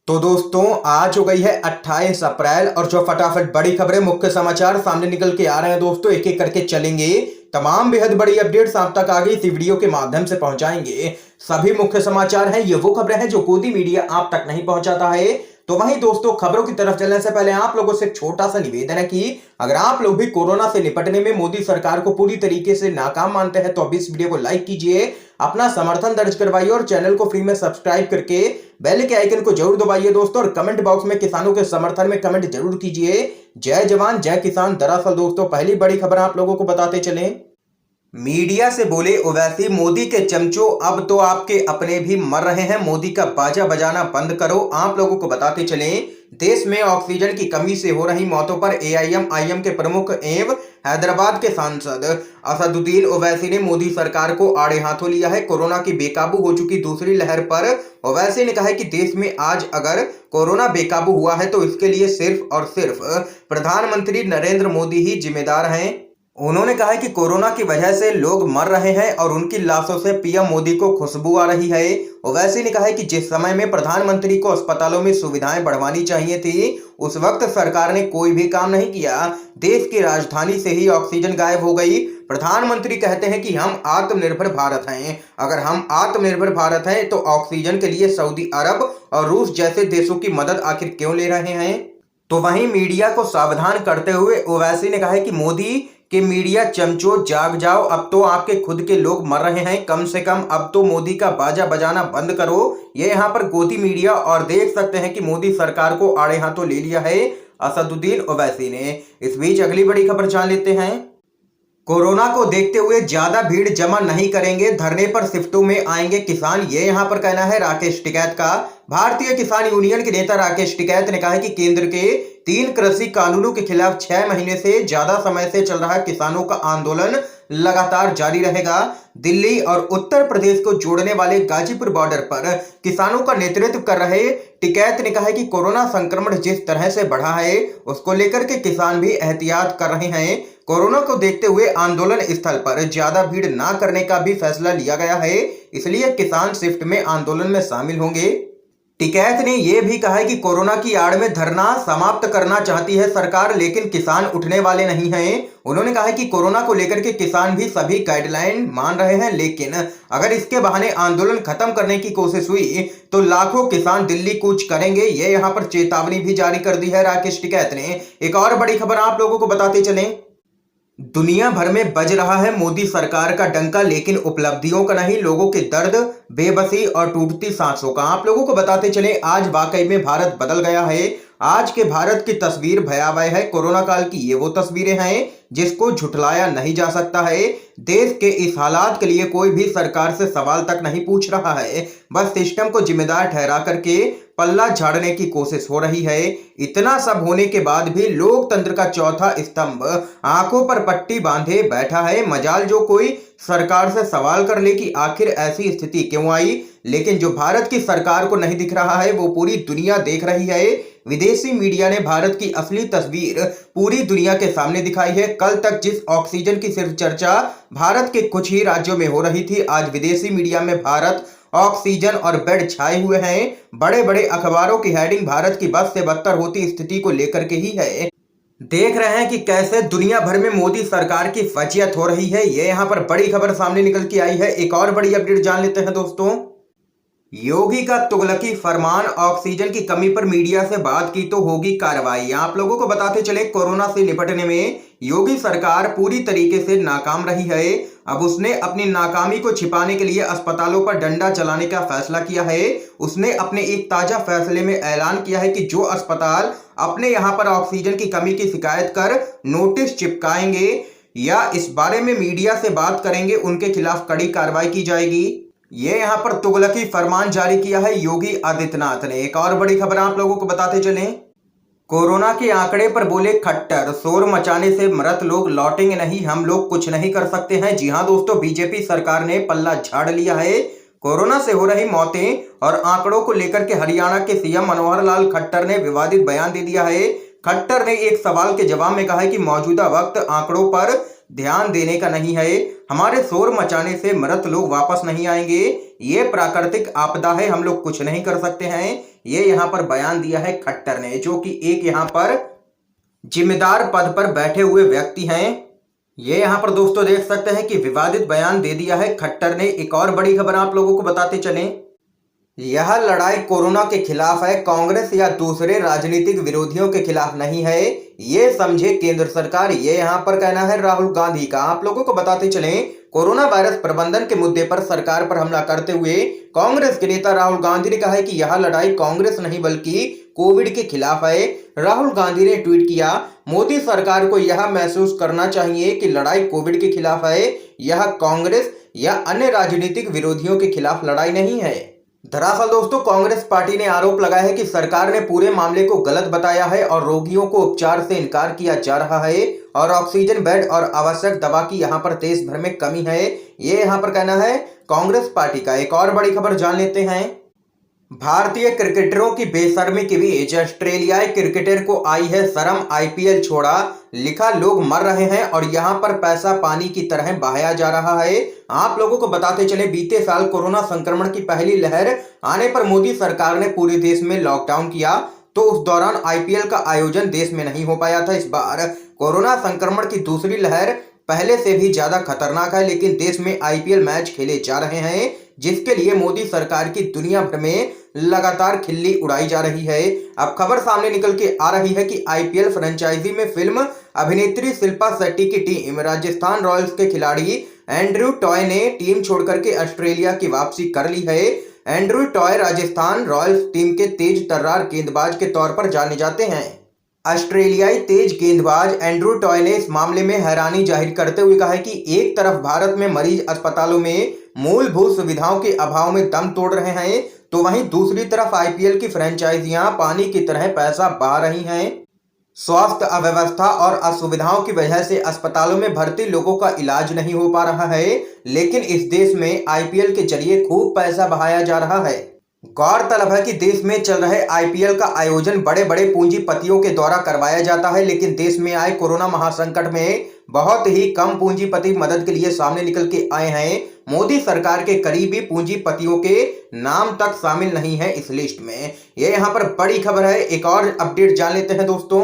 तो दोस्तों आज हो गई है 28 अप्रैल और जो फटाफट बड़ी खबरें मुख्य समाचार सामने निकल के आ रहे हैं दोस्तों, एक एक करके चलेंगे। तमाम बेहद बड़ी अपडेट्स आप तक आगे इसी वीडियो के माध्यम से पहुंचाएंगे। सभी मुख्य समाचार हैं, ये वो खबरें हैं जो गोदी मीडिया आप तक नहीं पहुंचाता है। तो वहीं दोस्तों खबरों की तरफ चलने से पहले आप लोगों से एक छोटा सा निवेदन है कि अगर आप लोग भी कोरोना से निपटने में मोदी सरकार को पूरी तरीके से नाकाम मानते हैं तो अभी इस वीडियो को लाइक कीजिए, अपना समर्थन दर्ज करवाइए और चैनल को फ्री में सब्सक्राइब करके बेल के आइकन को जरूर दबाइए दोस्तों। और कमेंट बॉक्स में किसानों के समर्थन में कमेंट जरूर कीजिए। जय जवान जय किसान। दरअसल दोस्तों पहली बड़ी खबर आप लोगों को बताते चलें। मीडिया से बोले ओवैसी, मोदी के चमचों अब तो आपके अपने भी मर रहे हैं, मोदी का बाजा बजाना बंद करो। आप लोगों को बताते चलें, देश में ऑक्सीजन की कमी से हो रही मौतों पर एआईएमआईएम के प्रमुख एवं हैदराबाद के सांसद असदुद्दीन ओवैसी ने मोदी सरकार को आड़े हाथों लिया है। कोरोना की बेकाबू हो चुकी दूसरी लहर पर ओवैसी ने कहा है कि देश में आज अगर कोरोना बेकाबू हुआ है तो इसके लिए सिर्फ और सिर्फ प्रधानमंत्री नरेंद्र मोदी ही जिम्मेदार हैं। उन्होंने कहा है कि कोरोना की वजह से लोग मर रहे हैं और उनकी लाशों से पीएम मोदी को खुशबू आ रही है। ओवैसी ने कहा है कि जिस समय में प्रधानमंत्री को अस्पतालों में सुविधाएं बढ़वानी चाहिए थी, उस वक्त सरकार ने कोई भी काम नहीं किया। देश की राजधानी से ही ऑक्सीजन गायब हो गई। प्रधानमंत्री कहते हैं कि हम आत्मनिर्भर भारत हैं। अगर हम आत्मनिर्भर भारत हैं तो ऑक्सीजन के लिए सऊदी अरब और रूस जैसे देशों की मदद आखिर क्यों ले रहे हैं। तो वहीं मीडिया को सावधान करते हुए ओवैसी ने कहा है कि मोदी कि मीडिया चमचों जाग जाओ, अब तो आपके खुद के लोग मर रहे हैं, कम से कम अब तो मोदी का बाजा बजाना बंद करो। ये यहाँ पर गोदी मीडिया और देख सकते हैं कि मोदी सरकार को आड़े हाथों ले लिया है असदुद्दीन ओवैसी ने। इस बीच अगली बड़ी खबर जान लेते हैं। कोरोना को देखते हुए ज्यादा भीड़ जमा नहीं करेंगे, धरने पर शिफ्टों में आएंगे किसान, ये यहां पर कहना है राकेश टिकैत का। भारतीय किसान यूनियन के नेता राकेश टिकैत ने कहा है कि केंद्र के 3 कृषि कानूनों के खिलाफ 6 महीने से ज्यादा समय से चल रहा किसानों का आंदोलन लगातार जारी रहेगा। दिल्ली और उत्तर प्रदेश को जोड़ने वाले गाजीपुर बॉर्डर पर किसानों का नेतृत्व कर रहे टिकैत ने कहा है कि कोरोना संक्रमण जिस तरह से बढ़ा है उसको लेकर के किसान भी एहतियात कर रहे हैं। कोरोना को देखते हुए आंदोलन स्थल पर ज्यादा भीड़ ना करने का भी फैसला लिया गया है, इसलिए किसान शिफ्ट में आंदोलन में शामिल होंगे। टिकैत ने यह भी कहा है कि कोरोना की आड़ में धरना समाप्त करना चाहती है सरकार, लेकिन किसान उठने वाले नहीं हैं। उन्होंने कहा है कि कोरोना को लेकर के किसान भी सभी गाइडलाइन मान रहे हैं, लेकिन अगर इसके बहाने आंदोलन खत्म करने की कोशिश हुई तो लाखों किसान दिल्ली कूच करेंगे। ये यहाँ पर चेतावनी भी जारी कर दी है राकेश टिकैत ने। एक और बड़ी खबर आप लोगों को बताते चलें। दुनिया भर में बज रहा है मोदी सरकार का डंका, लेकिन उपलब्धियों का नहीं, लोगों के दर्द, बेबसी और टूटती सांसों का। आप लोगों को बताते चले आज वाकई में भारत बदल गया है। आज के भारत की तस्वीर भयावह है। कोरोना काल की ये वो तस्वीरें हैं जिसको झुठलाया नहीं जा सकता है। देश के इस हालात के लिए कोई भी सरकार से सवाल तक नहीं पूछ रहा है, बस सिस्टम को जिम्मेदार ठहरा करके पल्ला झाड़ने की कोशिश हो रही है। इतना सब होने के बाद भी लोकतंत्र का चौथा स्तंभ आंखों पर पट्टी बांधे बैठा है। मजाल जो कोई सरकार से सवाल कर ले कि आखिर ऐसी स्थिति क्यों आई, लेकिन जो भारत की सरकार को नहीं दिख रहा है वो पूरी दुनिया देख रही है। विदेशी मीडिया ने भारत की असली तस्वीर पूरी दुनिया के सामने दिखाई है। कल तक जिस ऑक्सीजन की सिर्फ चर्चा भारत के कुछ ही राज्यों में हो रही थी, आज विदेशी मीडिया में भारत, ऑक्सीजन और बेड छाए हुए हैं। बड़े बड़े अखबारों की हेडिंग भारत की बद से बदतर होती स्थिति को लेकर के ही है। देख रहे हैं कि कैसे दुनिया भर में मोदी सरकार की फजीयत हो रही है। ये यहाँ पर बड़ी खबर सामने निकल के आई है। एक और बड़ी अपडेट जान लेते हैं दोस्तों। योगी का तुगलकी फरमान, ऑक्सीजन की कमी पर मीडिया से बात की तो होगी कार्रवाई। आप लोगों को बताते चले कोरोना से निपटने में योगी सरकार पूरी तरीके से नाकाम रही है। अब उसने अपनी नाकामी को छिपाने के लिए अस्पतालों पर डंडा चलाने का फैसला किया है। उसने अपने एक ताजा फैसले में ऐलान किया है कि जो अस्पताल अपने यहां पर ऑक्सीजन की कमी की शिकायत कर नोटिस चिपकाएंगे या इस बारे में मीडिया से बात करेंगे, उनके खिलाफ कड़ी कार्रवाई की जाएगी। ये यहाँ पर तुगलकी फरमान जारी किया है योगी आदित्यनाथ ने। एक और बड़ी खबर आप लोगों को बताते चलें। कोरोना के आंकड़े पर बोले खट्टर, शोर मचाने से मृत लोग लौटेंगे नहीं, हम लोग कुछ नहीं कर सकते हैं। जी हां दोस्तों, बीजेपी सरकार ने पल्ला झाड़ लिया है। कोरोना से हो रही मौतें और आंकड़ों को लेकर के हरियाणा के सीएम मनोहर लाल खट्टर ने विवादित बयान दे दिया है। खट्टर ने एक सवाल के जवाब में कहा है कि मौजूदा वक्त आंकड़ों पर ध्यान देने का नहीं है। हमारे शोर मचाने से मृत लोग वापस नहीं आएंगे। ये प्राकृतिक आपदा है, हम लोग कुछ नहीं कर सकते हैं। ये यहाँ पर बयान दिया है खट्टर ने, जो कि एक यहाँ पर जिम्मेदार पद पर बैठे हुए व्यक्ति हैं। ये यहाँ पर दोस्तों देख सकते हैं कि विवादित बयान दे दिया है खट्टर ने। एक और बड़ी खबर आप लोगों को बताते चलें, यह लड़ाई कोरोना के खिलाफ है, कांग्रेस या दूसरे राजनीतिक विरोधियों के खिलाफ नहीं है, ये समझे केंद्र सरकार। ये यहाँ पर कहना है राहुल गांधी का। आप लोगों को बताते चलें, कोरोना वायरस प्रबंधन के मुद्दे पर सरकार पर हमला करते हुए कांग्रेस के नेता राहुल गांधी ने कहा है कि यह लड़ाई कांग्रेस नहीं बल्कि कोविड के खिलाफ है। राहुल गांधी ने ट्वीट किया, मोदी सरकार को यह महसूस करना चाहिए कि लड़ाई कोविड के खिलाफ है, यह कांग्रेस या अन्य राजनीतिक विरोधियों के खिलाफ लड़ाई नहीं है। दरअसल दोस्तों कांग्रेस पार्टी ने आरोप लगाया है कि सरकार ने पूरे मामले को गलत बताया है और रोगियों को उपचार से इनकार किया जा रहा है और ऑक्सीजन बेड और आवश्यक दवा की यहां पर देश भर में कमी है। ये यहां पर कहना है कांग्रेस पार्टी का। एक और बड़ी खबर जान लेते हैं, भारतीय क्रिकेटरों की बेशर्मी के बीच ऑस्ट्रेलियाई क्रिकेटर को आई है शर्म, आईपीएल छोड़ा। लिखा, लोग मर रहे हैं और यहां पर पैसा पानी की तरह बहाया जा रहा है। आप लोगों को बताते चले, बीते साल कोरोना संक्रमण की पहली लहर आने पर मोदी सरकार ने पूरे देश में लॉकडाउन किया, तो उस दौरान आईपीएल का आयोजन देश में नहीं हो पाया था। इस बार कोरोना संक्रमण की दूसरी लहर पहले से भी ज्यादा खतरनाक है, लेकिन देश में आईपीएल मैच खेले जा रहे हैं, जिसके लिए मोदी सरकार की दुनिया भर में लगातार खिल्ली उड़ाई जा रही है। अब खबर सामने निकल के आ रही है कि आईपीएल फ्रेंचाइजी में फिल्म अभिनेत्री शिल्पा शेट्टी की टीम राजस्थान रॉयल्स के खिलाड़ी एंड्रयू टॉय ने टीम छोड़कर के ऑस्ट्रेलिया की वापसी कर ली है। Andrew toy Rajasthan Royals team के तेज तर्रार गेंदबाज के तौर पर जाने जाते हैं। ऑस्ट्रेलियाई तेज गेंदबाज एंड्रयू टॉय ने इस मामले में हैरानी जाहिर करते हुए कहा है कि एक तरफ भारत में मरीज अस्पतालों में मूलभूत सुविधाओं के अभाव में दम तोड़ रहे हैं, तो वहीं दूसरी तरफ आईपीएल की फ्रेंचाइजियां पानी की तरह पैसा बहा रही हैं। स्वास्थ्य अव्यवस्था और असुविधाओं की वजह से अस्पतालों में भर्ती लोगों का इलाज नहीं हो पा रहा है, लेकिन इस देश में आईपीएल के जरिए खूब पैसा बहाया जा रहा है। गौरतलब है कि देश में चल रहे आईपीएल का आयोजन बड़े बड़े पूंजीपतियों के द्वारा करवाया जाता है, लेकिन देश में आए कोरोना महासंकट में बहुत ही कम पूंजीपति मदद के लिए सामने निकल के आए हैं। मोदी सरकार के करीबी पूंजीपतियों के नाम तक शामिल नहीं है इस लिस्ट में। ये यहाँ पर बड़ी खबर है। एक और अपडेट जान लेते हैं दोस्तों,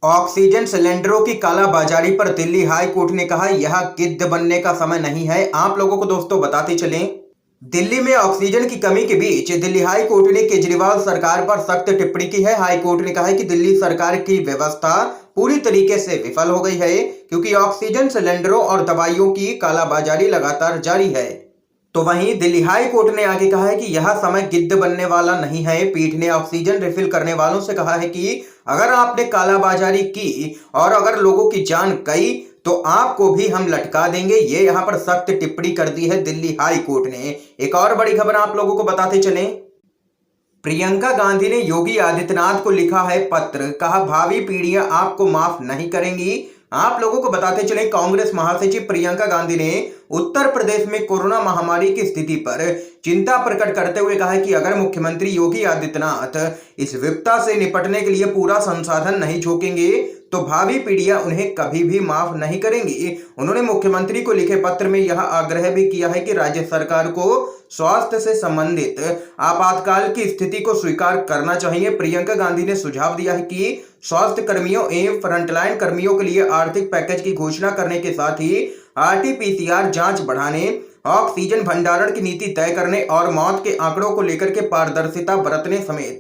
ऑक्सीजन सिलेंडरों की कालाबाजारी पर दिल्ली हाई कोर्ट ने कहा यह गिद्ध बनने का समय नहीं है। आप लोगों को दोस्तों बताते चलें, दिल्ली में ऑक्सीजन की कमी के बीच दिल्ली हाई कोर्ट ने केजरीवाल सरकार पर सख्त टिप्पणी की है। हाई कोर्ट ने कहा है कि दिल्ली सरकार की व्यवस्था पूरी तरीके से विफल हो गई है, क्योंकि ऑक्सीजन सिलेंडरों और दवाइयों की कालाबाजारी लगातार जारी है। तो वहीं दिल्ली हाई कोर्ट ने आगे कहा है कि यह समय गिद्ध बनने वाला नहीं है। पीठ ने ऑक्सीजन रिफिल करने वालों से कहा है कि अगर आपने कालाबाजारी की और अगर लोगों की जान गई तो आपको भी हम लटका देंगे। ये यहाँ पर सख्त टिप्पणी कर दी है दिल्ली हाई कोर्ट ने। एक और बड़ी खबर आप लोगों को बताते चलें, प्रियंका गांधी ने योगी आदित्यनाथ को लिखा है पत्र, कहा भावी पीढ़ियां आपको माफ नहीं करेंगी। आप लोगों को बताते चलें, कांग्रेस महासचिव प्रियंका गांधी ने उत्तर प्रदेश में कोरोना महामारी की स्थिति पर चिंता प्रकट करते हुए कहा है कि अगर मुख्यमंत्री योगी आदित्यनाथ इस विपदा से निपटने के लिए पूरा संसाधन नहीं झोंकेंगे तो भावी पीढ़ियां उन्हें कभी भी माफ नहीं करेंगी। उन्होंने मुख्यमंत्री को लिखे पत्र में यह आग्रह भी किया है कि राज्य सरकार को स्वास्थ्य से संबंधित आपातकाल की स्थिति को स्वीकार करना चाहिए। प्रियंका गांधी ने सुझाव दिया है कि स्वास्थ्य कर्मियों एवं फ्रंटलाइन कर्मियों के लिए आर्थिक पैकेज की घोषणा करने के साथ ही आरटी-पीसीआर जांच बढ़ाने, ऑक्सीजन भंडारण की नीति तय करने और मौत के आंकड़ों को लेकर के पारदर्शिता बरतने समेत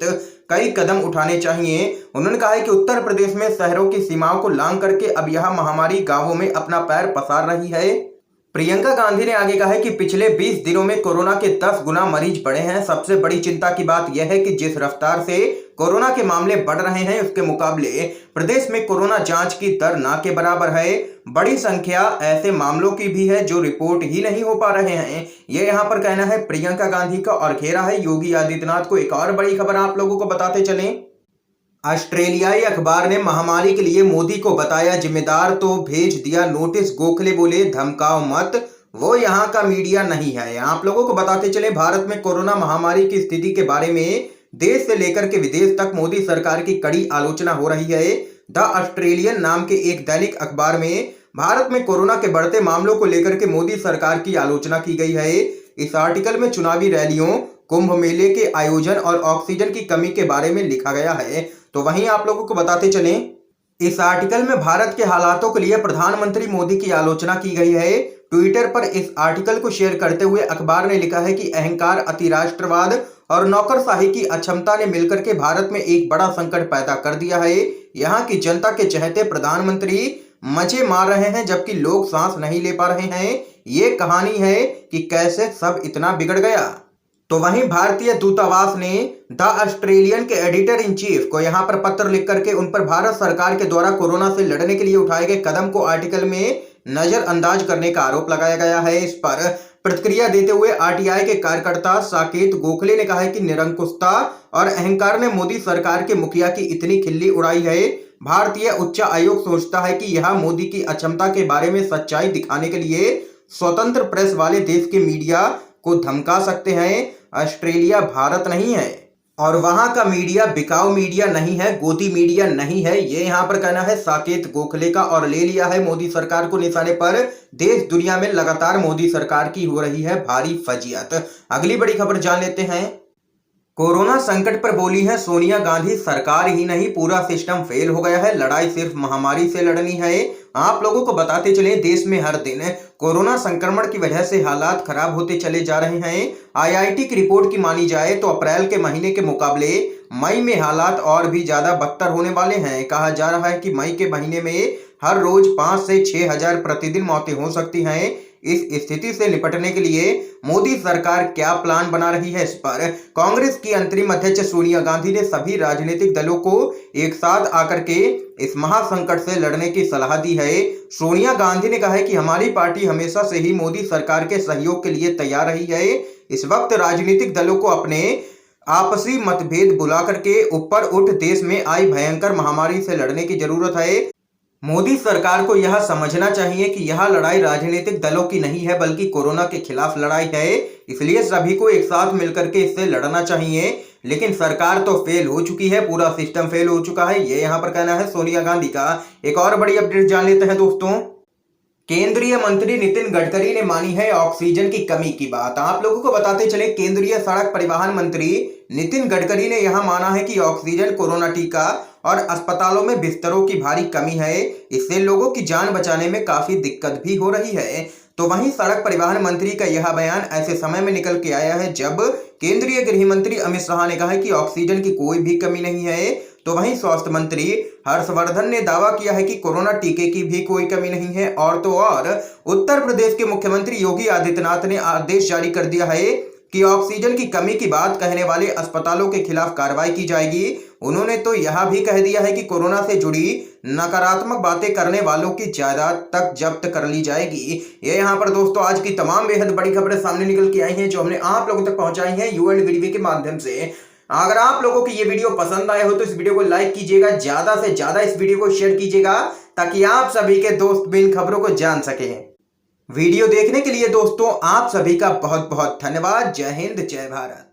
कई कदम उठाने चाहिए। उन्होंने कहा है कि उत्तर प्रदेश में शहरों की सीमाओं को लांघ करके अब यह महामारी गांवों में अपना पैर पसार रही है। प्रियंका गांधी ने आगे कहा है कि पिछले 20 दिनों में कोरोना के 10 गुना मरीज बढ़े हैं। सबसे बड़ी चिंता की बात यह है कि जिस रफ्तार से कोरोना के मामले बढ़ रहे हैं उसके मुकाबले प्रदेश में कोरोना जांच की दर ना के बराबर है। बड़ी संख्या ऐसे मामलों की भी है जो रिपोर्ट ही नहीं हो पा रहे हैं। ये यहाँ पर कहना है प्रियंका गांधी का और घेरा है योगी आदित्यनाथ को। एक और बड़ी खबर आप लोगों को बताते चलें, ऑस्ट्रेलियाई अखबार ने महामारी के लिए मोदी को बताया जिम्मेदार तो भेज दिया नोटिस। गोखले बोले धमकाओ मत, वो यहाँ का मीडिया नहीं है। आप लोगों को बताते चले, भारत में कोरोना महामारी की स्थिति के बारे में देश से लेकर के विदेश तक मोदी सरकार की कड़ी आलोचना हो रही है। द ऑस्ट्रेलियन नाम के एक दैनिक अखबार में भारत में कोरोना के बढ़ते मामलों को लेकर के मोदी सरकार की आलोचना की गई है। इस आर्टिकल में चुनावी रैलियों, कुंभ मेले के आयोजन और ऑक्सीजन की कमी के बारे में लिखा गया है। तो वहीं आप लोगों को बताते चलें, इस आर्टिकल में भारत के हालातों के लिए प्रधानमंत्री मोदी की आलोचना की गई है। ट्विटर पर इस आर्टिकल को शेयर करते हुए अखबार ने लिखा है कि अहंकार, अतिराष्ट्रवाद और नौकरशाही की अक्षमता ने मिलकर के भारत में एक बड़ा संकट पैदा कर दिया है। यहाँ की जनता के चहेते प्रधानमंत्री मजे मार रहे हैं जबकि लोग सांस नहीं ले पा रहे हैं। ये कहानी है कि कैसे सब इतना बिगड़ गया। तो वहीं भारतीय दूतावास ने द ऑस्ट्रेलियन के एडिटर इन चीफ को यहां पर पत्र लिख करके उन पर भारत सरकार के द्वारा कोरोना से लड़ने के लिए उठाए गए कदम को आर्टिकल में नजरअंदाज करने का आरोप लगाया गया है। इस पर प्रतिक्रिया देते हुए आरटीआई के कार्यकर्ता साकेत गोखले ने कहा है कि निरंकुशता और अहंकार ने मोदी सरकार के मुखिया की इतनी खिल्ली उड़ाई है। भारतीय उच्च आयोग सोचता है कि यह मोदी की अक्षमता के बारे में सच्चाई दिखाने के लिए स्वतंत्र प्रेस वाले देश के मीडिया को धमका सकते हैं। ऑस्ट्रेलिया भारत नहीं है और वहां का मीडिया बिकाऊ मीडिया नहीं है, गोदी मीडिया नहीं है। ये यहां पर कहना है साकेत गोखले का और ले लिया है मोदी सरकार को निशाने पर। देश दुनिया में लगातार मोदी सरकार की हो रही है भारी फजीहत। अगली बड़ी खबर जान लेते हैं। कोरोना संकट पर बोली है सोनिया गांधी, सरकार ही नहीं पूरा सिस्टम फेल हो गया है, लड़ाई सिर्फ महामारी से लड़नी है। आप लोगों को बताते चले, देश में हर दिन कोरोना संक्रमण की वजह से हालात खराब होते चले जा रहे हैं। आईआईटी की रिपोर्ट की मानी जाए तो अप्रैल के महीने के मुकाबले मई में हालात और भी ज्यादा बदतर होने वाले हैं। कहा जा रहा है कि मई के महीने में हर रोज 5 से 6 हजार प्रतिदिन मौतें हो सकती हैं। इस स्थिति से निपटने के लिए मोदी सरकार क्या प्लान बना रही है, इस पर कांग्रेस की अंतरिम अध्यक्ष सोनिया गांधी ने सभी राजनीतिक दलों को एक साथ आकर के इस महासंकट से लड़ने की सलाह दी है। सोनिया गांधी ने कहा है कि हमारी पार्टी हमेशा से ही मोदी सरकार के सहयोग के लिए तैयार रही है। इस वक्त राजनीतिक दलों को अपने आपसी मतभेद बुला करके ऊपर उठ देश में आई भयंकर महामारी से लड़ने की जरूरत है। मोदी सरकार को यह समझना चाहिए कि यह लड़ाई राजनीतिक दलों की नहीं है बल्कि कोरोना के खिलाफ लड़ाई है। इसलिए सभी को एक साथ मिलकर के इससे लड़ना चाहिए। लेकिन सरकार तो फेल हो चुकी है, पूरा सिस्टम फेल हो चुका है, ये यहाँ पर कहना है सोनिया गांधी का। एक और बड़ी अपडेट जान लेते हैं दोस्तों। केंद्रीय मंत्री नितिन गडकरी ने मानी है ऑक्सीजन की कमी की बात। आप लोगों को बताते चले, केंद्रीय सड़क परिवहन मंत्री नितिन गडकरी ने यहां माना है कि ऑक्सीजन, कोरोना टीका और अस्पतालों में बिस्तरों की भारी कमी है। इससे लोगों की जान बचाने में काफी दिक्कत भी हो रही है। तो वहीं सड़क परिवहन मंत्री का यह बयान ऐसे समय में निकल के आया है जब केंद्रीय गृह मंत्री अमित शाह ने कहा है कि ऑक्सीजन की कोई भी कमी नहीं है। तो वहीं स्वास्थ्य मंत्री हर्षवर्धन ने दावा किया है कि कोरोना टीके की भी कोई कमी नहीं है। और तो और उत्तर प्रदेश के मुख्यमंत्री योगी आदित्यनाथ ने आदेश जारी कर दिया है कि ऑक्सीजन की कमी की बात कहने वाले अस्पतालों के खिलाफ कार्रवाई की जाएगी। उन्होंने तो यह भी कह दिया है कि कोरोना से जुड़ी नकारात्मक बातें करने वालों की जायदाद तक जब्त कर ली जाएगी। ये यहाँ पर दोस्तों आज की तमाम बेहद बड़ी खबरें सामने निकल के आई हैं जो हमने आप लोगों तक पहुंचाई हैं UNVDV के माध्यम से। अगर आप लोगों की ये वीडियो पसंद आए हो तो इस वीडियो को लाइक कीजिएगा, ज्यादा से ज्यादा इस वीडियो को शेयर कीजिएगा ताकि आप सभी के दोस्त भी इन खबरों को जान सके। वीडियो देखने के लिए दोस्तों आप सभी का बहुत बहुत धन्यवाद। जय हिंद, जय भारत।